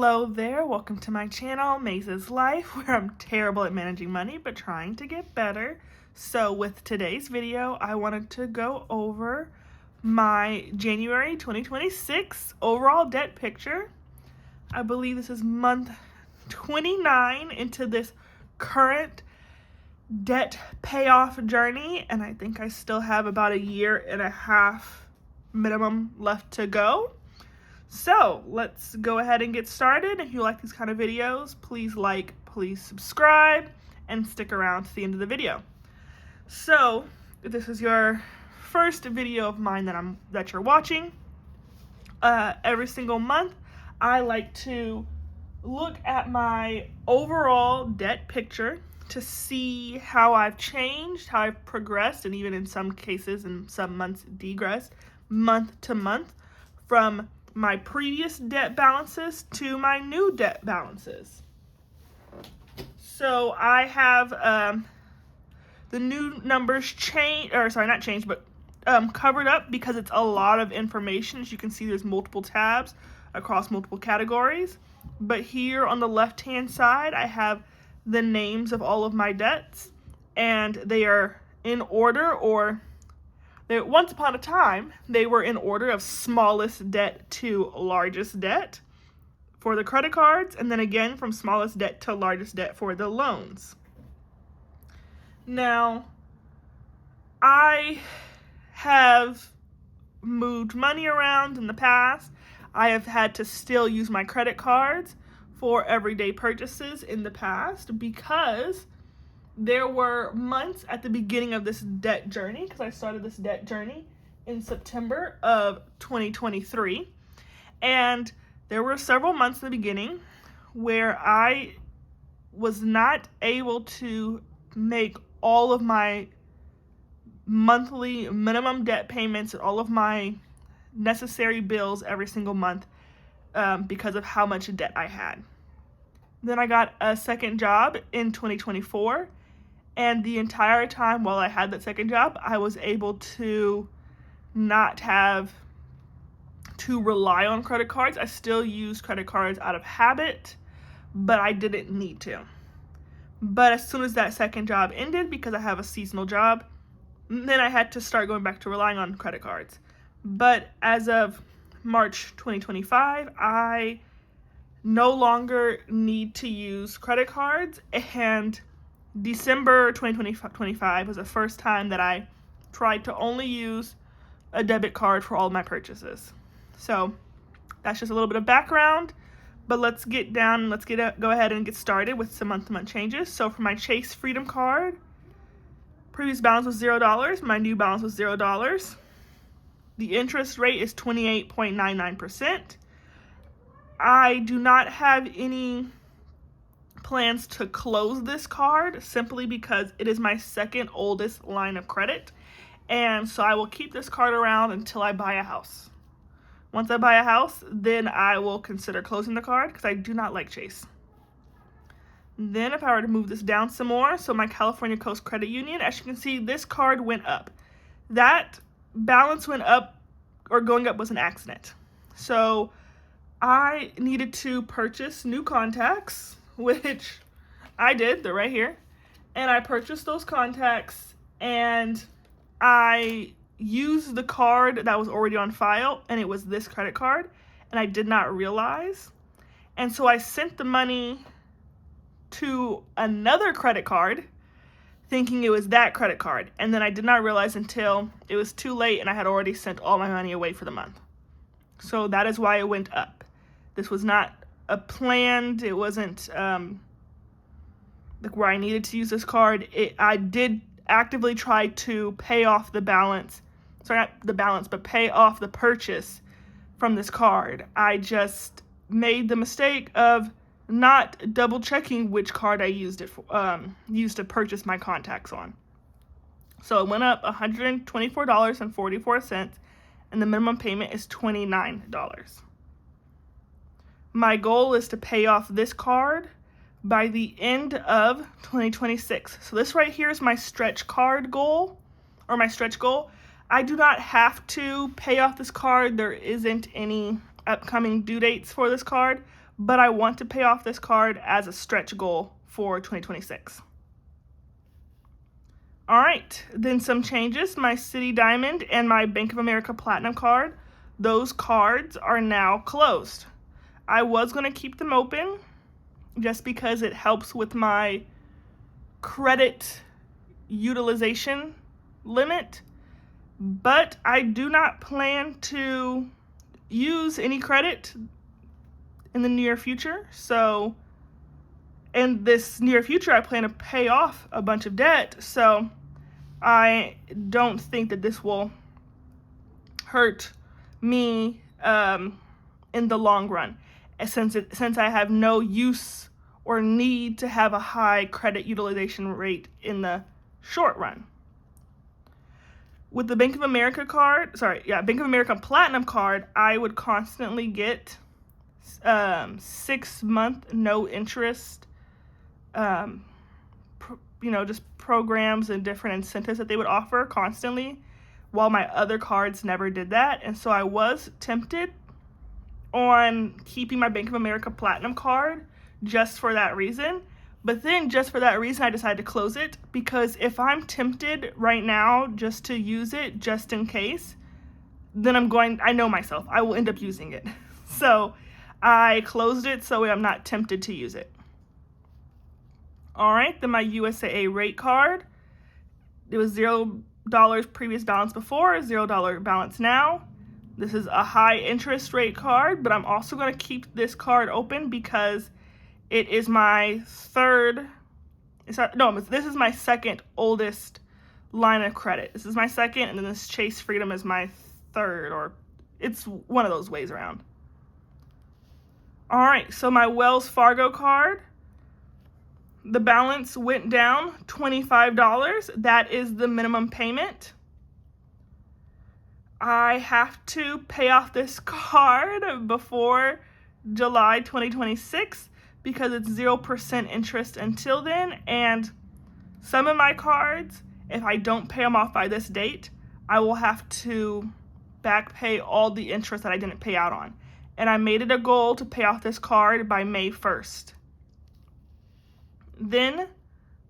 Hello there, welcome to my channel, Maze's Life, where I'm terrible at managing money but trying to get better. So with today's video, I wanted to go over my January 2026 overall debt picture. I believe this is month 29 into this current debt payoff journey, and I think I still have about a year and a half minimum left to go. So let's go ahead and get started. If you like these kind of videos, please like, please subscribe, and stick around to the end of the video. So if this is your first video of mine that you're watching, every single month I like to look at my overall debt picture to see how I've changed, how I've progressed, and even in some cases, in some months, degressed month to month from my previous debt balances to my new debt balances. So I have the new numbers covered up because it's a lot of information. As you can see, there's multiple tabs across multiple categories. But here on the left-hand side, I have the names of all of my debts, and they are in order, or once upon a time, they were in order of smallest debt to largest debt for the credit cards, and then again from smallest debt to largest debt for the loans. Now, I have moved money around in the past. I have had to still use my credit cards for everyday purchases in the past because there were months at the beginning of this debt journey, because I started this debt journey in September of 2023, and there were several months in the beginning where I was not able to make all of my monthly minimum debt payments and all of my necessary bills every single month because of how much debt I had. Then I got a second job in 2024. And the entire time while I had that second job, I was able to not have to rely on credit cards. I still used credit cards out of habit, but I didn't need to. But as soon as that second job ended, because I have a seasonal job, then I had to start going back to relying on credit cards. But as of March 2025, I no longer need to use credit cards, and December 2025 was the first time that I tried to only use a debit card for all my purchases. So that's just a little bit of background, but let's go ahead and get started with some month-to-month changes. So for my Chase Freedom Card, previous balance was $0. My new balance was $0. The interest rate is 28.99%. I do not have any plans to close this card simply because it is my second oldest line of credit, and so I will keep this card around until I buy a house. Once I buy a house, then I will consider closing the card because I do not like Chase. Then if I were to move this down some more, so my California Coast Credit Union, as you can see, this card went up. That balance went up, or going up was an accident. So I needed to purchase new contacts, which I did. They're right here. And I purchased those contacts, and I used the card that was already on file, and it was this credit card, and I did not realize. And so I sent the money to another credit card thinking it was that credit card, and then I did not realize until it was too late and I had already sent all my money away for the month. So that is why it went up. This was not planned. It wasn't like where I needed to use this card. I did actively try to pay off the balance. Sorry, not the balance, but pay off the purchase from this card. I just made the mistake of not double checking which card I used to purchase my contacts on. So it went up $124.44, and the minimum payment is $29. My goal is to pay off this card by the end of 2026. So this right here is my stretch goal. I do not have to pay off this card. There isn't any upcoming due dates for this card, but I want to pay off this card as a stretch goal for 2026. All right, then some changes. My Citi Diamond and my Bank of America Platinum card, those cards are now closed. I was going to keep them open just because it helps with my credit utilization limit, but I do not plan to use any credit in the near future. So in this near future, I plan to pay off a bunch of debt. So I don't think that this will hurt me in the long run, since I have no use or need to have a high credit utilization rate in the short run. With the Bank of America Bank of America Platinum card, I would constantly get 6-month no interest, just programs and different incentives that they would offer constantly, while my other cards never did that. And so I was tempted on keeping my Bank of America Platinum card just for that reason. But then just for that reason, I decided to close it, because if I'm tempted right now just to use it just in case, then I know myself, I will end up using it. So I closed it so I'm not tempted to use it. All right, then my USAA rate card, it was $0 previous balance before, $0 balance now. This is a high interest rate card, but I'm also going to keep this card open because it is my this is my second oldest line of credit. This is my second, and then this Chase Freedom is my third, or it's one of those ways around. All right, so my Wells Fargo card, the balance went down $25. That is the minimum payment. I have to pay off this card before July 2026 because it's 0% interest until then. And some of my cards, if I don't pay them off by this date, I will have to back pay all the interest that I didn't pay out on. And I made it a goal to pay off this card by May 1st. Then,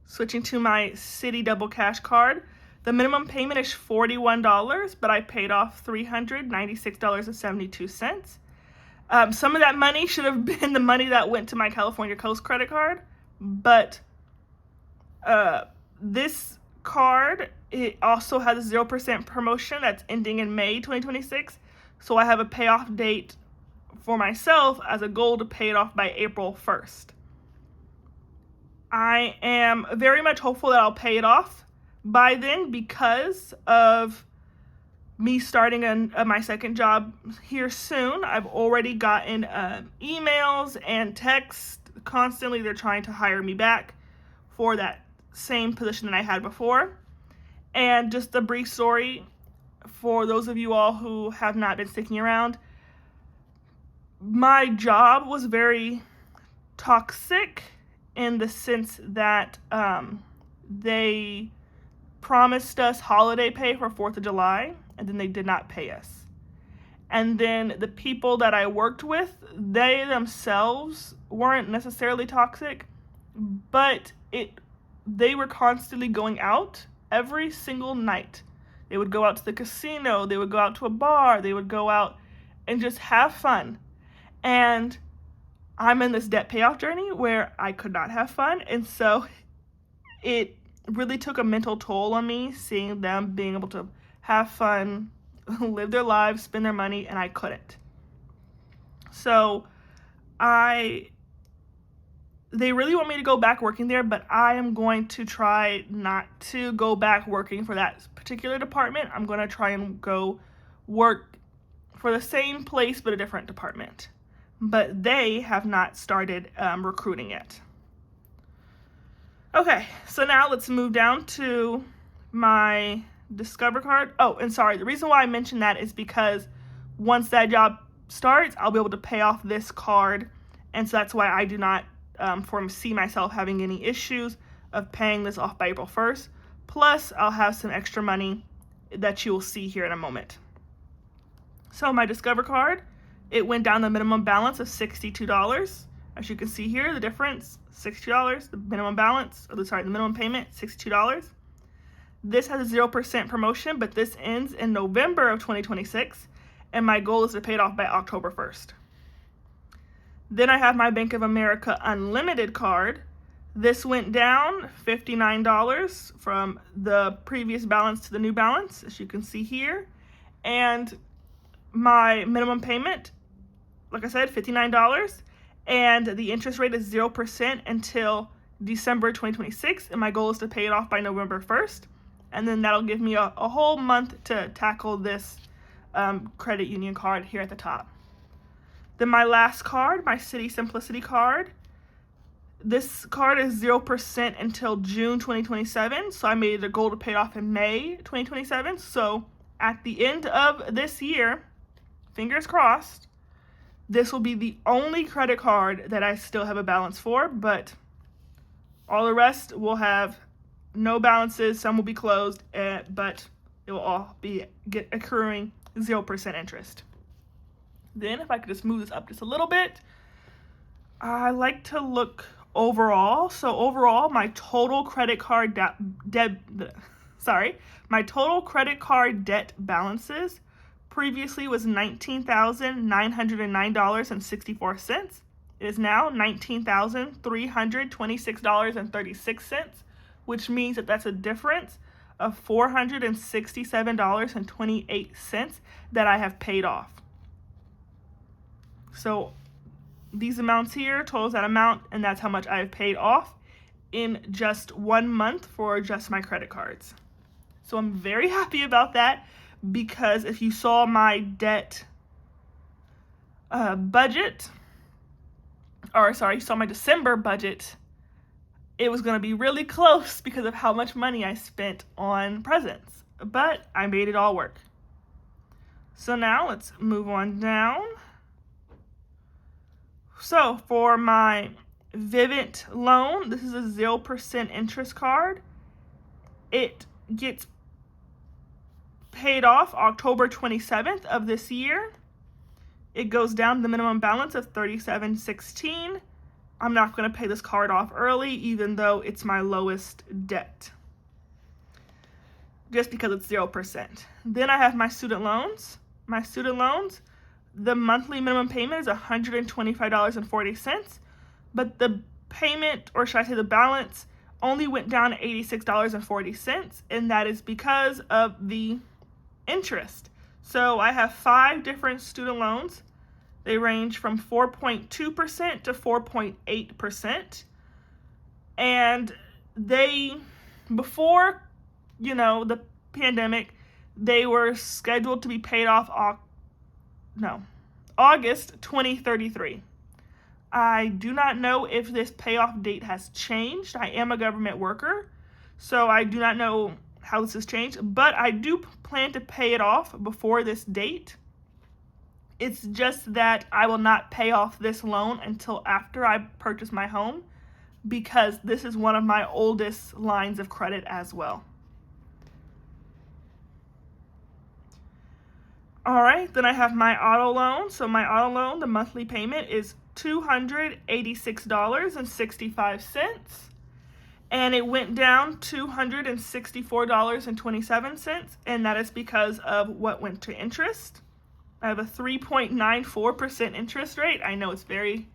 switching to my Citi Double Cash card, the minimum payment is $41, but I paid off $396.72. Some of that money should have been the money that went to my California Coast credit card, but this card, it also has a 0% promotion that's ending in May 2026, so I have a payoff date for myself as a goal to pay it off by April 1st. I am very much hopeful that I'll pay it off by then because of me starting my second job here soon. I've already gotten emails and texts constantly. They're trying to hire me back for that same position that I had before. And just a brief story for those of you all who have not been sticking around. My job was very toxic in the sense that they promised us holiday pay for 4th of July, and then they did not pay us. And then the people that I worked with, they themselves weren't necessarily toxic, but they were constantly going out every single night. They would go out to the casino, they would go out to a bar, they would go out and just have fun. And I'm in this debt payoff journey where I could not have fun, and so it really took a mental toll on me seeing them being able to have fun, live their lives, spend their money, and I couldn't. So they really want me to go back working there, but I am going to try not to go back working for that particular department. I'm going to try and go work for the same place but a different department. But they have not started recruiting yet. Okay, so now let's move down to my Discover card. Oh, and sorry, the reason why I mentioned that is because once that job starts, I'll be able to pay off this card, and so that's why I do not foresee myself having any issues of paying this off by April 1st. Plus, I'll have some extra money that you will see here in a moment. So my Discover card it went down the minimum balance of $62. As you can see here, the difference, $62, the minimum balance, the minimum payment, $62. This has a 0% promotion, but this ends in November of 2026, and my goal is to pay it off by October 1st. Then I have my Bank of America Unlimited card. This went down $59 from the previous balance to the new balance, as you can see here. And my minimum payment, like I said, $59. And the interest rate is 0% until December 2026. And my goal is to pay it off by November 1st. And then that'll give me a whole month to tackle this credit union card here at the top. Then my last card, my Citi Simplicity card. This card is 0% until June 2027. So I made it a goal to pay it off in May 2027. So at the end of this year, fingers crossed, this will be the only credit card that I still have a balance for, but all the rest will have no balances. Some will be closed, but it will all be accruing 0% interest. Then if I could just move this up just a little bit, I like to look overall. So overall, my total credit card debt balances previously was $19,909.64. It is now $19,326.36, which means that that's a difference of $467.28 that I have paid off. So these amounts here totals that amount, and that's how much I have paid off in just 1 month for just my credit cards. So I'm very happy about that, because if you saw my debt budget, you saw my December budget, it was going to be really close because of how much money I spent on presents, but I made it all work. So now let's move on down. So for my Vivint loan, this is a 0% interest card. It gets paid off October 27th of this year. It goes down to the minimum balance of $37.16. I'm not going to pay this card off early, even though it's my lowest debt, just because it's 0%. Then I have my student loans. My student loans, the monthly minimum payment is $125.40, but the payment, or should I say the balance, only went down to $86.40, and that is because of the interest. So I have 5 different student loans. They range from 4.2% to 4.8%. And they, before, the pandemic, they were scheduled to be paid off August 2033. I do not know if this payoff date has changed. I am a government worker, so I do not know how this has changed, but I do plan to pay it off before this date. It's just that I will not pay off this loan until after I purchase my home, because this is one of my oldest lines of credit as well. All right, then I have my auto loan. So my auto loan, the monthly payment is $286.65. And it went down $264.27, and that is because of what went to interest. I have a 3.94% interest rate. I know it's very,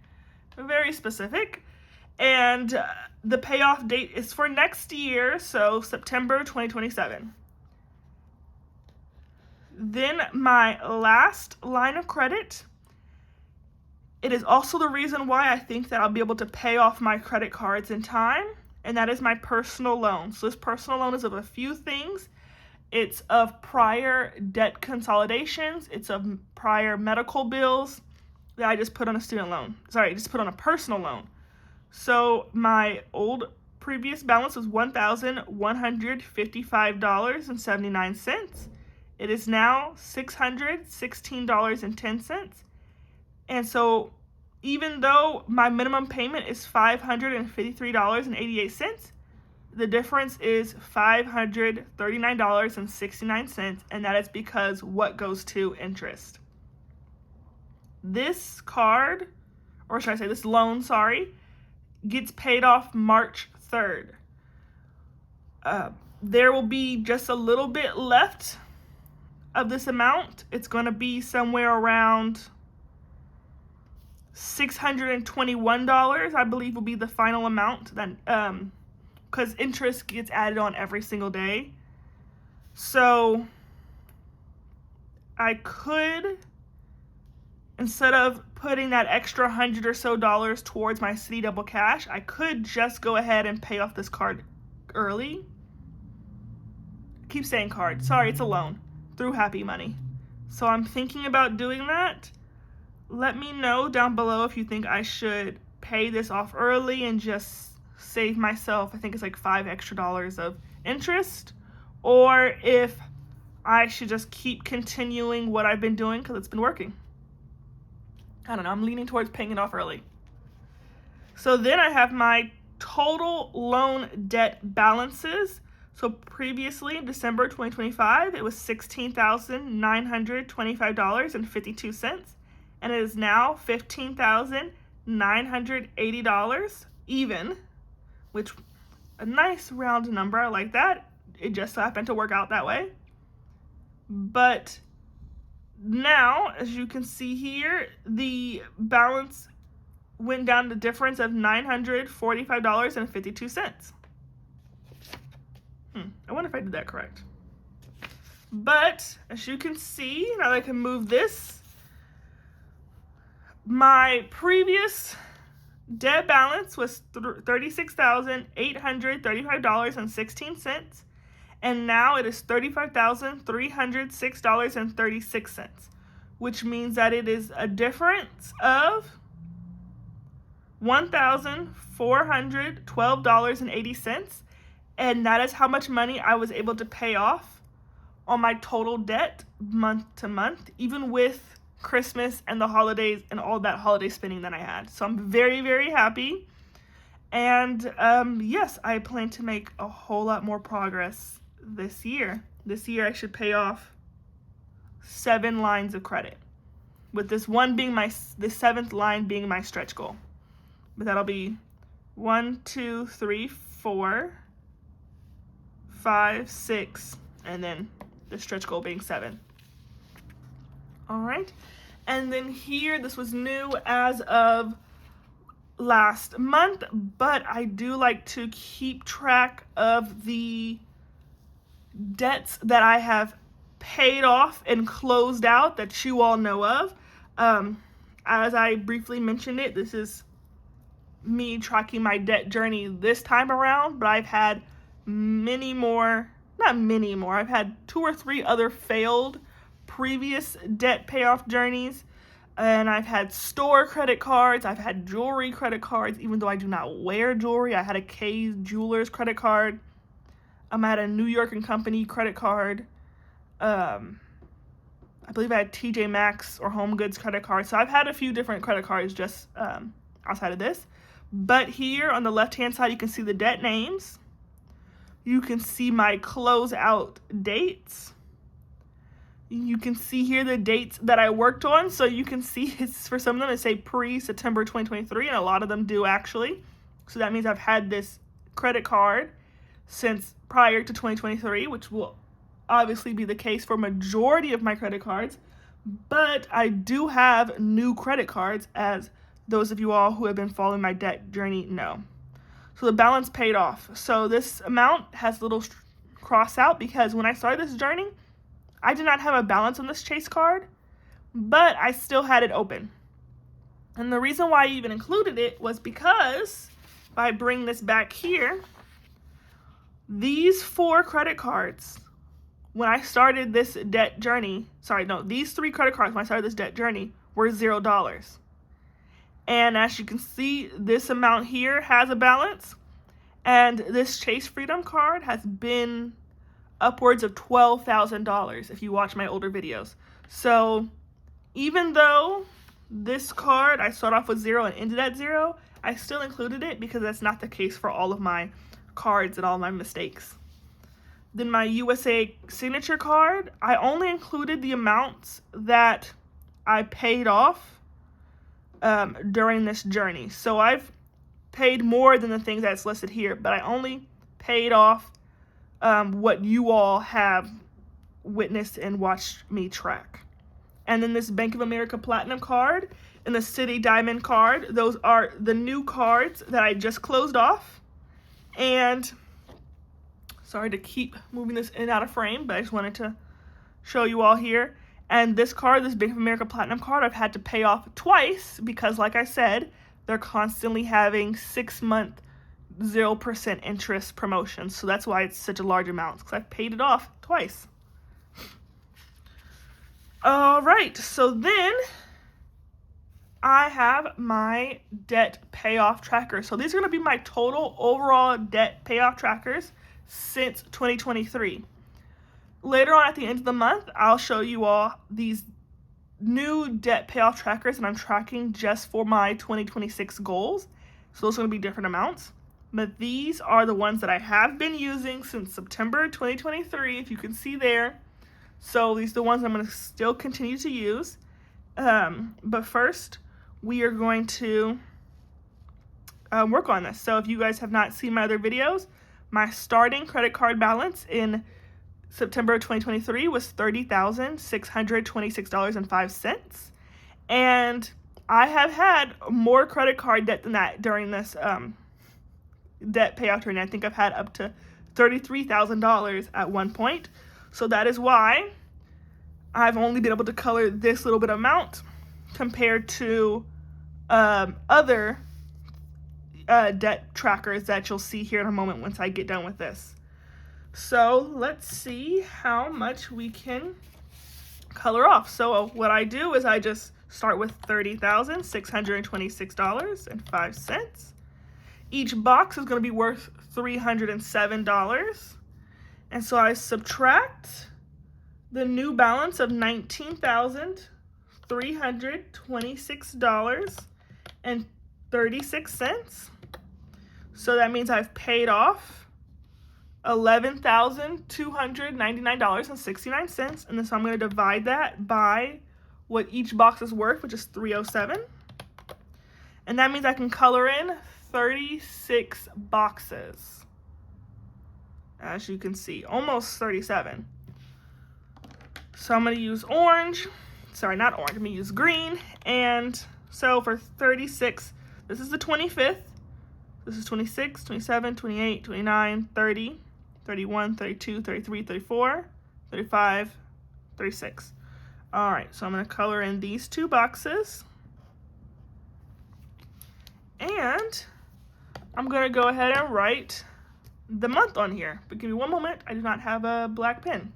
very specific. And the payoff date is for next year, so September 2027. Then my last line of credit, it is also the reason why I think that I'll be able to pay off my credit cards in time, and that is my personal loan. So this personal loan is of a few things. It's of prior debt consolidations. It's of prior medical bills that I just put on a student loan. Just put on a personal loan. So my previous balance was $1,155.79. It is now $616.10. And so even though my minimum payment is $553.88, the difference is $539.69, and that is because what goes to interest. this card, or should I say this loan, sorry, gets paid off March 3rd. There will be just a little bit left of this amount. It's going to be somewhere around $621, I believe, will be the final amount, that because interest gets added on every single day. So I could, instead of putting that extra $100 or so towards my Citi Double Cash, I could just go ahead and pay off this card early. I keep saying card. Sorry, it's a loan through Happy Money. So I'm thinking about doing that. Let me know down below if you think I should pay this off early and just save myself, I think it's like $5 extra of interest, or if I should just keep continuing what I've been doing because it's been working. I don't know, I'm leaning towards paying it off early. So then I have my total loan debt balances. So previously, in December 2025, it was $16,925.52, and it is now $15,980 even, which a nice round number. I like that. It just so happened to work out that way. But now, as you can see here, the balance went down the difference of $945.52. I wonder if I did that correct. But as you can see, now that I can move this, my previous debt balance was $36,835.16, and now it is $35,306.36, which means that it is a difference of $1,412.80, and that is how much money I was able to pay off on my total debt month to month, even with Christmas and the holidays and all that holiday spending that I had. So I'm very, very happy. And yes, I plan to make a whole lot more progress this year. This year I should pay off 7 lines of credit, with this one being the 7th line being my stretch goal. But that'll be 1, 2, 3, 4, 5, 6, and then the stretch goal being 7. All right. And then here, this was new as of last month, but I do like to keep track of the debts that I have paid off and closed out that you all know of. As I briefly mentioned it, this is me tracking my debt journey this time around, but I've had I've had 2 or 3 other failed previous debt payoff journeys, and I've had store credit cards, I've had jewelry credit cards, even though I do not wear jewelry. I had a Kay's Jewelers credit card. I had a New York & Company credit card. I believe I had TJ Maxx or Home Goods credit card. So I've had a few different credit cards just outside of this. But here on the left-hand side, you can see the debt names. You can see my closeout dates. You can see here the dates that I worked on. So you can see it's, for some of them, it say pre-September 2023, and a lot of them do actually. So that means I've had this credit card since prior to 2023, which will obviously be the case for majority of my credit cards. But I do have new credit cards, as those of you all who have been following my debt journey know. So the balance paid off. So this amount has a little cross out because when I started this journey, I did not have a balance on this Chase card, but I still had it open. And the reason why I even included it was because, if I bring this back here, these 4 credit cards, when I started this debt journey, these 3 credit cards when I started this debt journey were $0. And as you can see, this amount here has a balance, and this Chase Freedom card has been upwards of $12,000 if you watch my older videos. So even though this card I started off with 0 and ended at 0, I still included it because that's not the case for all of my cards and all my mistakes. Then my USA Signature card, I only included the amounts that I paid off during this journey. So I've paid more than the things that's listed here, but I only paid off what you all have witnessed and watched me track. And then this Bank of America Platinum card and the Citi Diamond card, those are the new cards that I just closed off. And sorry to keep moving this in and out of frame, but I just wanted to show you all here. And this card, this Bank of America Platinum card, I've had to pay off twice because, like I said, they're constantly having 6-month 0% interest promotions. So that's why it's such a large amount, because I've paid it off twice. All right, so then I have my debt payoff tracker. So these are going to be my total overall debt payoff trackers since 2023. Later on at the end of the month, I'll show you all these new debt payoff trackers that I'm tracking just for my 2026 goals. So those are going to be different amounts. But these are the ones that I have been using since September 2023, if you can see there. So these are the ones I'm going to still continue to use. But first, we are going to work on this. So if you guys have not seen my other videos, my starting credit card balance in September 2023 was $30,626.05. And I have had more credit card debt than that during this debt payoff journey. I think I've had up to $33,000 at one point. So that is why I've only been able to color this little bit amount compared to other debt trackers that you'll see here in a moment once I get done with this. So let's see how much we can color off. So what I do is I just start with $30,626.05. Each box is going to be worth $307. And so I subtract the new balance of $19,326.36. So that means I've paid off $11,299.69. And then so I'm going to divide that by what each box is worth, which is $307. And that means I can color in 36 boxes. As you can see, almost 37. So I'm going to use orange. Sorry, not orange. I'm going to use green. And so for 36, this is the 25th. This is 26, 27, 28, 29, 30, 31, 32, 33, 34, 35, 36. All right, so I'm going to color in these two boxes. And I'm going to go ahead and write the month on here. But give me one moment. I do not have a black pen.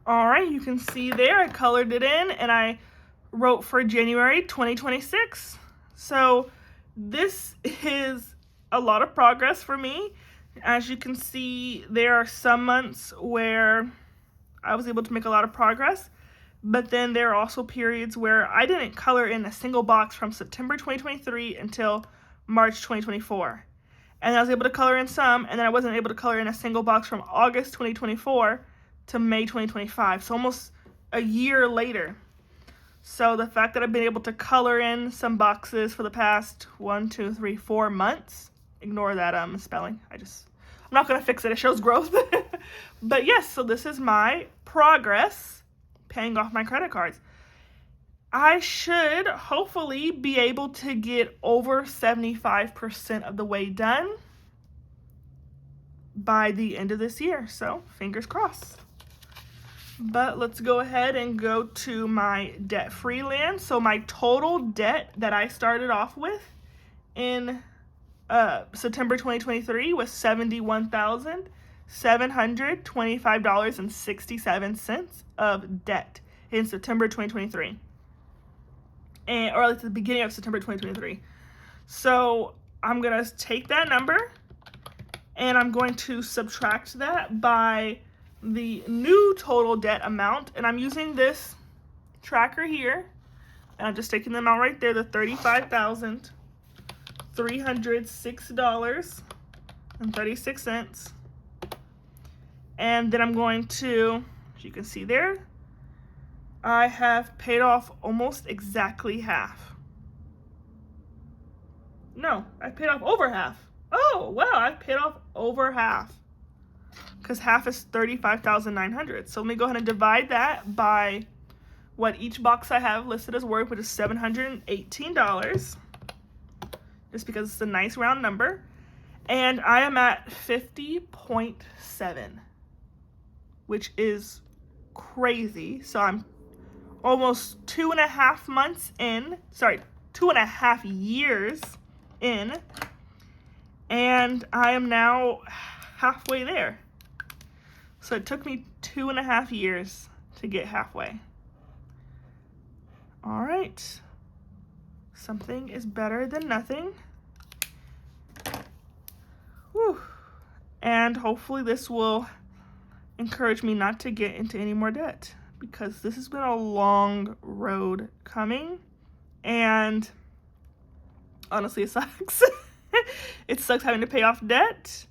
All right, you can see there I colored it in and I wrote for January 2026. So this is a lot of progress for me. As you can see, there are some months where I was able to make a lot of progress, but then there are also periods where I didn't color in a single box from September 2023 until March 2024. And I was able to color in some, and then I wasn't able to color in a single box from August 2024 to May 2025, so almost a year later. So the fact that I've been able to color in some boxes for the past 4 months, ignore that spelling. I'm not going to fix it. It shows growth. But yes, so this is my progress paying off my credit cards. I should hopefully be able to get over 75% of the way done by the end of this year. So fingers crossed. But let's go ahead and go to my debt-free land. So my total debt that I started off with in September 2023 was $71,725.67 of debt in September 2023. Or at the beginning of September 2023. So I'm going to take that number and I'm going to subtract that by the new total debt amount, and I'm using this tracker here, and I'm just taking them out right there, the $35,306.36, and then I'm going to, as you can see there, I have paid off almost exactly half. No, I paid off over half. Oh, wow, I've paid off over half. Because half is $35,900. So let me go ahead and divide that by what each box I have listed as worth, which is $718. Just because it's a nice round number. And I am at 50.7, which is crazy. So I'm almost 2.5 months in, 2.5 years in, and I am now halfway there. So it took me 2.5 years to get halfway. All right, something is better than nothing. Whew. And hopefully this will encourage me not to get into any more debt, because this has been a long road coming, and honestly, it sucks. It sucks having to pay off debt.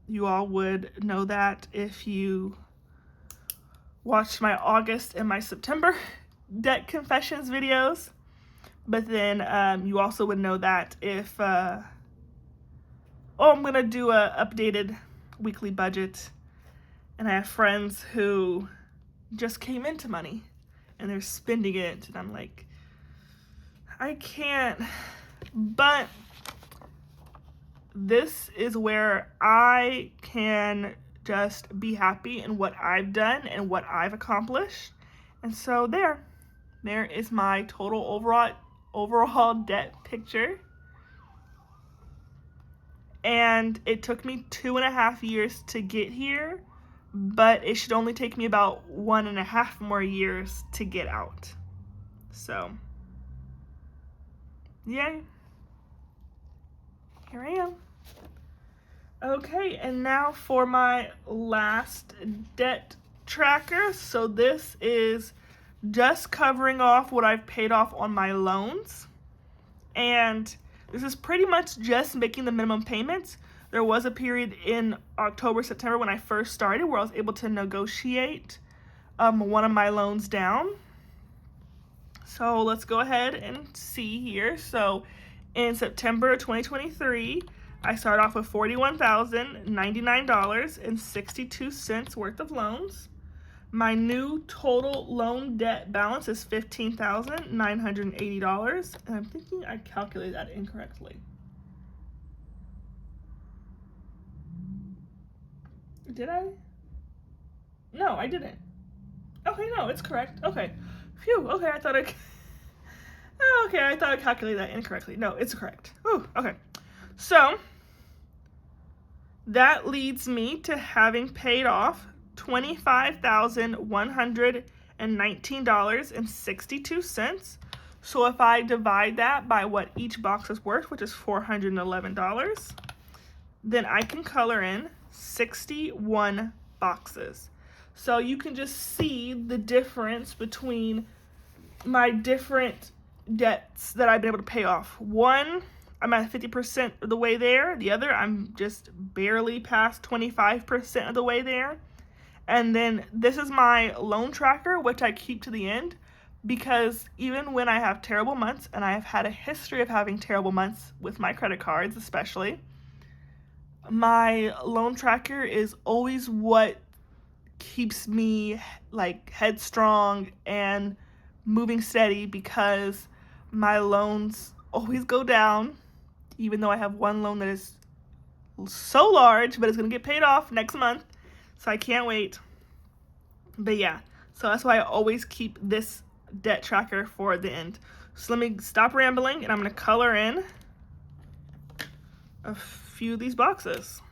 You all would know that if you watched my August and my September debt confessions videos. But then you also would know that if, I'm gonna do a updated weekly budget, and I have friends who just came into money and they're spending it, and I'm like, I can't. But this is where I can just be happy in what I've done and what I've accomplished. And so there is my total overall debt picture. And it took me 2.5 years to get here, but it should only take me about 1.5 more years to get out. So, yay. Here I am. Okay, and now for my last debt tracker. So this is just covering off what I've paid off on my loans. And this is pretty much just making the minimum payments. There was a period in October, September when I first started where I was able to negotiate one of my loans down. So let's go ahead and see here. So in September 2023, I started off with $41,099.62 worth of loans. My new total loan debt balance is $15,980, and I'm thinking I calculated that incorrectly. Did I? No, I didn't. Okay, no, it's correct. Okay. Phew, okay, I thought I calculated that incorrectly. No, it's correct. Whew, okay. So, that leads me to having paid off $25,119.62. So if I divide that by what each box is worth, which is $411, then I can color in 61 boxes. So you can just see the difference between my different debts that I've been able to pay off. One, I'm at 50% of the way there. The other, I'm just barely past 25% of the way there. And then this is my loan tracker, which I keep to the end, because even when I have terrible months, and I have had a history of having terrible months with my credit cards especially, my loan tracker is always what keeps me like headstrong and moving steady, because my loans always go down, even though I have one loan that is so large, but it's going to get paid off next month, so I can't wait. But yeah, so that's why I always keep this debt tracker for the end. So let me stop rambling, and I'm going to color in a few of these boxes.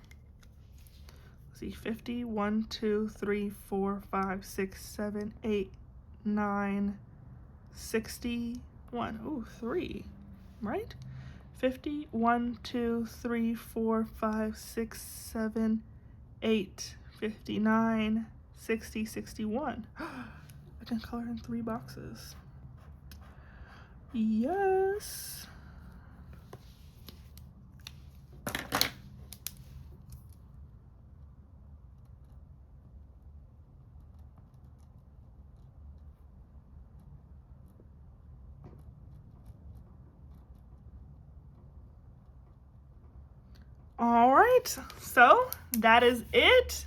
Let's see, 50, 1, 2, 3, 4, 5, 6, 7, 8, 9, 61. Ooh, 3, right? 50, 1, 2, 3, 4, 5, 6, 7, 8, 59, 60, 61. I can color in 3 boxes. Yes. All right, so that is it.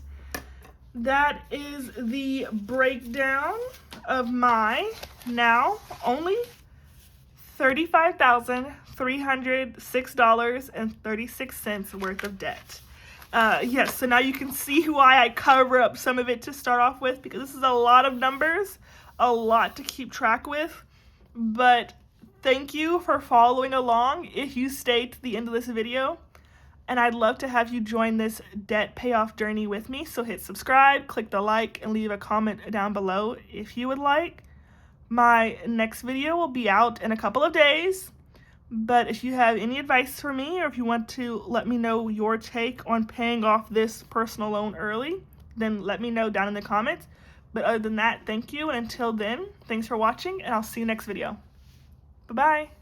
That is the breakdown of my now only $35,306.36 worth of debt. Yes, so now you can see why I cover up some of it to start off with, because this is a lot of numbers, a lot to keep track with. But thank you for following along if you stayed to the end of this video. And I'd love to have you join this debt payoff journey with me. So hit subscribe, click the like, and leave a comment down below if you would like. My next video will be out in a couple of days. But if you have any advice for me, or if you want to let me know your take on paying off this personal loan early, then let me know down in the comments. But other than that, thank you. And until then, thanks for watching, and I'll see you next video. Bye-bye.